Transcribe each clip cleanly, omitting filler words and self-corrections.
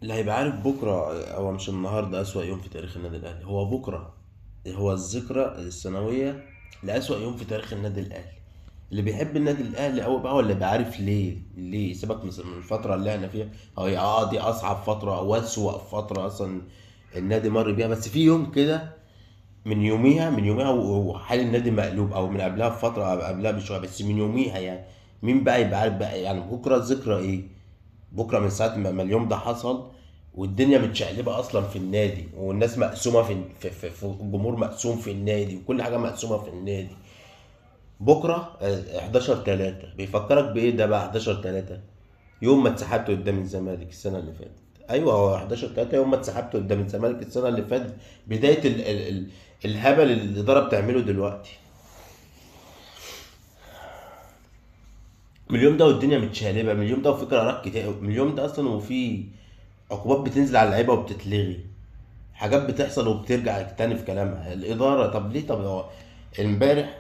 اللي هيبقى عارف بكرة، هو مش النهاردة أسوأ يوم في تاريخ النادي الأهلي، هو بكرة. هو الذكرى السنوية لأسوأ يوم في تاريخ النادي الأهلي. اللي بيحب النادي الأهلي أوي بقى، هو اللي بعرف ليه سيبك من الفترة اللي احنا فيها. هي دي أصعب فترة أو أسوأ فترة أصلا النادي مر بيها. بس في يوم كده، من يوميها وحال النادي مقلوب، أو من قبلها بفترة أو قبلها بشوية، بس من يوميها يعني. مين بقى يبقى عارف بقى يعني بكرة الذكرى إيه؟ بكره من ساعه ما اليوم ده حصل، والدنيا متشقلبه اصلا في النادي، والناس مقسومه في الجمهور مقسوم في النادي، وكل حاجه مقسومه في النادي. بكره 11/3 بيفكرك بايه ده بقى؟ 11/3 يوم ما اتسحبت قدام الزمالك السنه اللي فاتت. ايوه، هو 11/3 يوم ما اتسحبت قدام الزمالك السنه اللي فاتت. بدايه ال الهبل اللي الاداره بتعمله دلوقتي. من اليوم ده والدنيا متشقلبه، من اليوم ده وفي قرارات كتير، من اليوم ده اصلا وفي عقوبات بتنزل على اللعيبه وبتتلغي. حاجات بتحصل وبترجع تاني في كلامها الإدارة. طب ليه؟ طب هو امبارح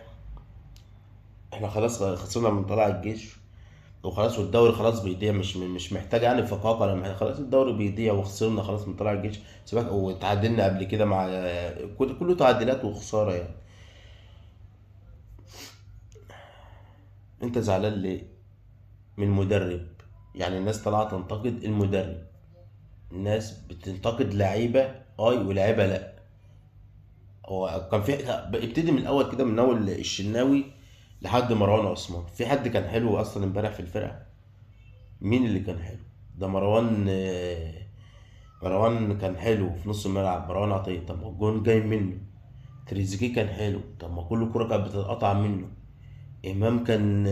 احنا خلاص خسرنا من طلائع الجيش وخلاص، والدوري خلاص بيضيع، مش محتاج يعني فقاقة، لما خلاص الدوري بيضيع وخسرنا خلاص من طلائع الجيش. سيبك، وتعادلنا قبل كده مع كله تعادلات وخسارة يعني. انت زعلان ليه؟ من المدرب. يعني الناس طالعة تنتقد المدرب، الناس بتنتقد لعيبة اي ولاعيبة لا. هو كان في، ابتدي من الاول كده، من اول الشناوي لحد مروان عثمان. في حد كان حلو اصلا امبارح في الفرقه؟ مين اللي كان حلو؟ ده مروان. مروان كان حلو في نص الملعب، مروان عطيه. طب ما الجون جاي منه. تريزيجيه كان حلو، طب ما كل كرة كانت بتتقطع منه. امام كان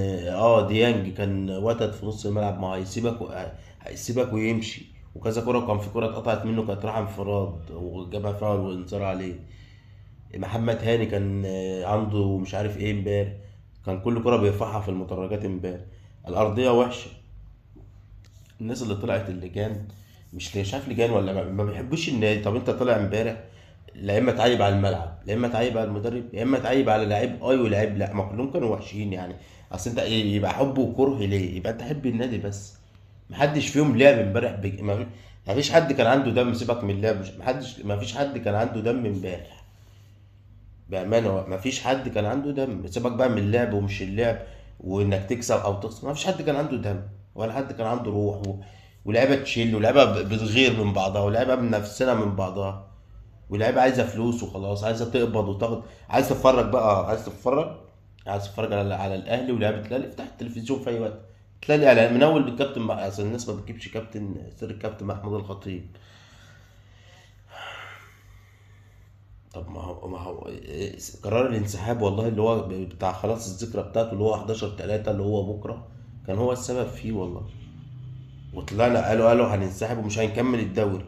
ديانج كان وتد في نص الملعب، ما هيسيبك هيسيبك ويمشي. وكذا كرة، كان في كرة اتقطعت منه كانت رايحة انفراد وجابها فاول وانذار عليه. محمد هاني كان عنده مش عارف ايه امبارح، كان كل كرة بيرفعها في المدرجات امبارح. الأرضية وحشة. الناس اللي طلعت اللجان، مش عارف لجان ولا ما بيحبوش النادي. طب انت طالع امبارح، لا اما تعيب على الملعب، لا اما تعيب على المدرب، يا اما تعيب على لعيب اي ولاعيب لا، ما كلهم كانوا وحشين يعني. اصل انت ايه يبقى حب وكره ليه؟ يبقى انت حب النادي بس. محدش فيهم لعب امبارح ما فيش حد كان عنده دم. سيبك من اللعب، ما فيش حد كان عنده دم امبارح. بأمانة ما فيش حد كان عنده دم. سيبك بقى من اللعب ومش اللعب، وإنك تكسب أو تخسر، ما فيش حد كان عنده دم، ولا حد كان عنده روح ولعبة تشيل، ولعبة بتغير من بعضها، ولعبة من نفسنا من بعضها، ولعبة عايزة فلوس وخلاص، عايزة تقبض وتاخد. عايز تتفرج بقى، عايز تتفرج على الأهلي ولعبة الأهلي، افتح التلفزيون في أي وقت تلاقي إعلان من أول بالكابتن أصل الناس ما بتجيبش كابتن سير الكابتن محمود الخطيب. طب ما هو قرار الانسحاب والله، اللي هو بتاع خلاص الذكرى بتاعته، اللي هو 11/3 اللي هو بكرة، كان هو السبب فيه والله. وطلعنا قالوا هننسحب ومش هنكمل الدوري.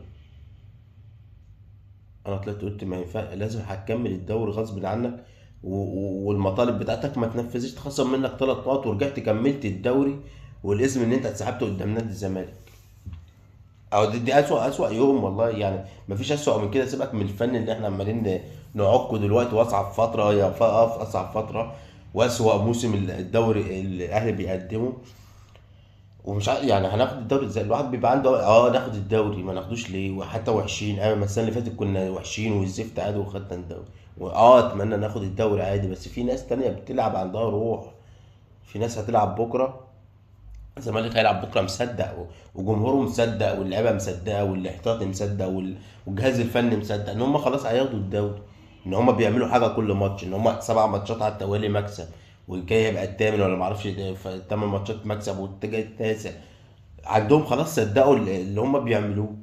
انا طلعت قلت ما ينفع، لازم هتكمل الدوري غصب عنك. والمطالب بتاعتك ما تنفذش، تخصم منك 3 نقط، ورجعت كملت الدوري. والاسم ان انت اتسحبت قدام نادي الزمالك. او دي اسوأ يوم والله يعني. مفيش اسوأ من كده. سيبك من الفن اللي احنا عمالين نعكه دلوقتي، واصعب فتره هي اصعب فتره، واسوأ موسم الدوري الاهلي بيقدمه. ومش يعني هناخد الدوري ازاي؟ الواحد بيبقى عنده ناخد الدوري، ما ناخدوش ليه؟ وحتى وحشين ايوه، السنه اللي فاتت كنا وحشين والزفت عادي وخدنا الدوري. اتمنى ناخد الدوري عادي، بس في ناس تانية بتلعب عندها روح. في ناس هتلعب بكره. الزمالك هيلعب بكره مصدق، وجمهوره مصدق، واللعيبه مصدقه، والاحتياطي مصدق، والجهاز الفني مصدق ان هم خلاص هياخدوا الدوري. ان هم بيعملوا حاجه كل ماتش، ان هم 7 ماتشات على التوالي مكسب، والجاي هيبقى الثامن ولا معرفش 8 ماتشات مكسب، والجاي التاسع. عندهم خلاص صدقوا اللي هم بيعملوه.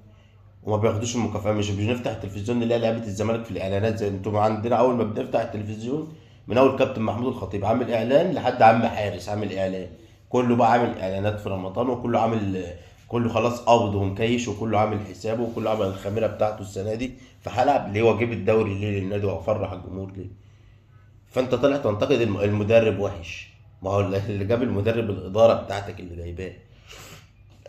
وما بياخدوش المكافاه. مش بنفتح التلفزيون نلاقي لعيبه الزمالك في الاعلانات زي انتم عندنا. اول ما بنفتح التلفزيون، من اول كابتن محمود الخطيب عامل اعلان لحد عم حارس عامل اعلان. كله بقى عامل اعلانات في رمضان، وكله عامل، كله خلاص قابض ومكيش، وكله عامل حسابه، وكله عامل الخميره بتاعته السنه دي. فهلعب ليه واجيب الدوري ليه للنادي وافرح الجمهور ليه؟ فانت طالع تنتقد المدرب وحش. ما هو اللي جاب المدرب الاداره بتاعتك اللي جايباه.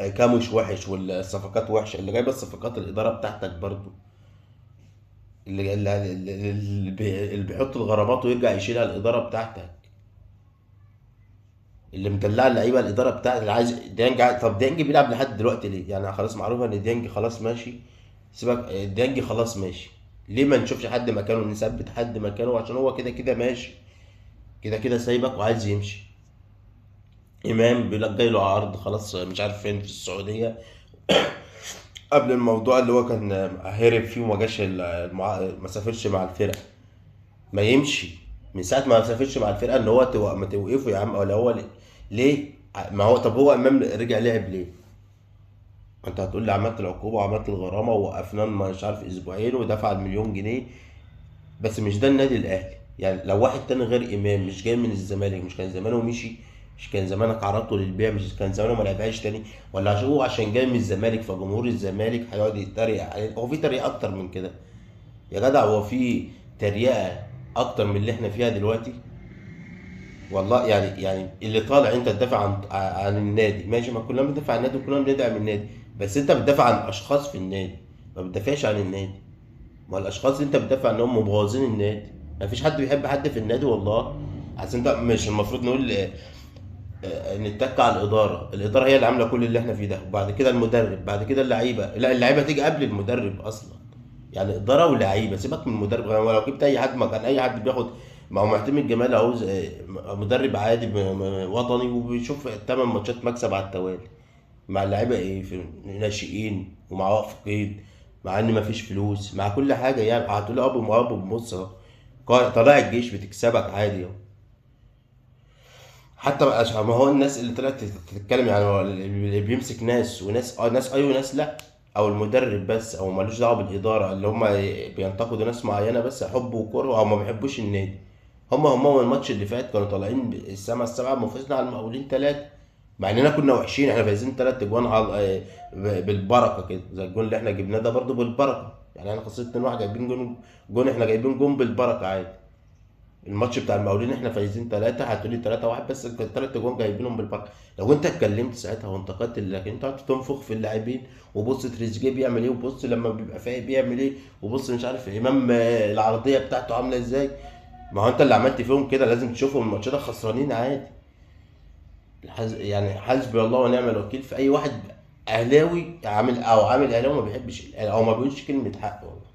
كاموش وحش والصفقات وحشه، اللي جايبه الصفقات الاداره بتاعتك برضو. اللي بيحط الغرامات ويرجع يشيلها الاداره بتاعتك. اللي مدلع اللعيبه الاداره بتاعت اللي عايز ديانج طب ديانج بيلعب لحد دلوقتي ليه؟ يعني خلاص معروفه ان ديانج خلاص ماشي. سيبك ديانج خلاص ماشي. ليه ما نشوفش حد مكانه، نثبت حد مكانه؟ عشان هو كده كده ماشي، كده كده سايبك وعايز يمشي. امام بيقول لك جاي له عرض خلاص مش عارف فين في السعوديه، قبل الموضوع اللي هو كان هرب فيه وما جاش ما سافرش مع الفرقه. ما يمشي من ساعه ما سافرش مع الفرقه، ان هو ما توقفه يا عم، ولا هو ليه؟ ما هو طب هو امام رجع لعب ليه؟ ما انت هتقول لي عملت العقوبه وعملت الغرامه ووقفناه مش عارف اسبوعين ودفع المليون جنيه، بس مش ده النادي الاهلي. يعني لو واحد تاني غير امام مش جاي من الزمالك، مش كان زمانه مشي؟ مش كان زمانك عرضته للبيع؟ مش كان زمانه ما لعبهاش تاني؟ ولا عشان هو عشان جاي من الزمالك فجمهور الزمالك هيقعد يتريق عليه؟ هو في تريقه اكتر من كده يا جدع؟ هو في تريقه اكتر من اللي احنا فيها دلوقتي؟ والله يعني اللي طالع انت تدافع عن النادي ماشي، ما كلنا بندافع عن النادي وكلنا بندعم النادي، بس انت بتدافع عن اشخاص في النادي، ما بتدافعش عن النادي. ما الاشخاص اللي انت بتدافع عنهم مبوظين النادي. ما فيش حد بيحب حد في النادي والله. عشان انت مش المفروض نقول نتك على الاداره؟ الاداره هي اللي عامله كل اللي احنا فيه ده، وبعد كده المدرب، بعد كده اللعيبه. لا، اللعيبه تيجي قبل المدرب اصلا. يعني اداره ولعيبه، سيبك من المدرب. لو جبت اي حد مكان اي حد بياخد، ما هو معتمد جمال اهو مدرب عادي وطني وبيشوف 8 ماتشات مكسب على التوالي مع اللعيبه ايه في ناشئين ومع وقف قيد، مع ان مفيش فلوس، مع كل حاجه. يعني هتقول ابو بص اهو، طلائع الجيش بتكسبك عادي اهو. حتى ما هو الناس اللي طلعت تتكلم، يعني هو اللي بيمسك ناس وناس، ناس ايوه وناس لا، او المدرب بس، او ملوش دعوه بالاداره، اللي هم بينتقدوا ناس معينه بس حب وكره او ما بيحبوش النادي. هم الماتش اللي فات كانوا طالعين السما السبعه وفزنا على المقاولين ثلاثه، مع اننا كنا وحشين. احنا فايزين 3 اجوان بالبركه كده، زي الجون اللي احنا جبناه ده برضو بالبركه. يعني احنا خسرت 2-1 جايبين جون احنا جايبين جون بالبركه عادي. الماتش بتاع المقاولين احنا فايزين 3، هتقولي 3-1 بس كان 3 جوان جايبينهم بالبركه. لو انت اتكلمت ساعتها وانتقدت، لكن انت قعدت تنفخ في اللاعبين، وبص تريزيجيه بيعمل ايه، وبص لما بيبقى فايق بيعمل ايه، وبص مش عارف امام العرضيه بتاعته عامله ازاي. ما هو انت اللي عملت فيهم كده، لازم تشوفهم الماتش ده خسرانين عادي. يعني حسبي الله ونعم الوكيل في اي واحد اهلاوي عامل اهلاوي ما بيحبش الأهلي او ما بيقولش كلمه حق والله.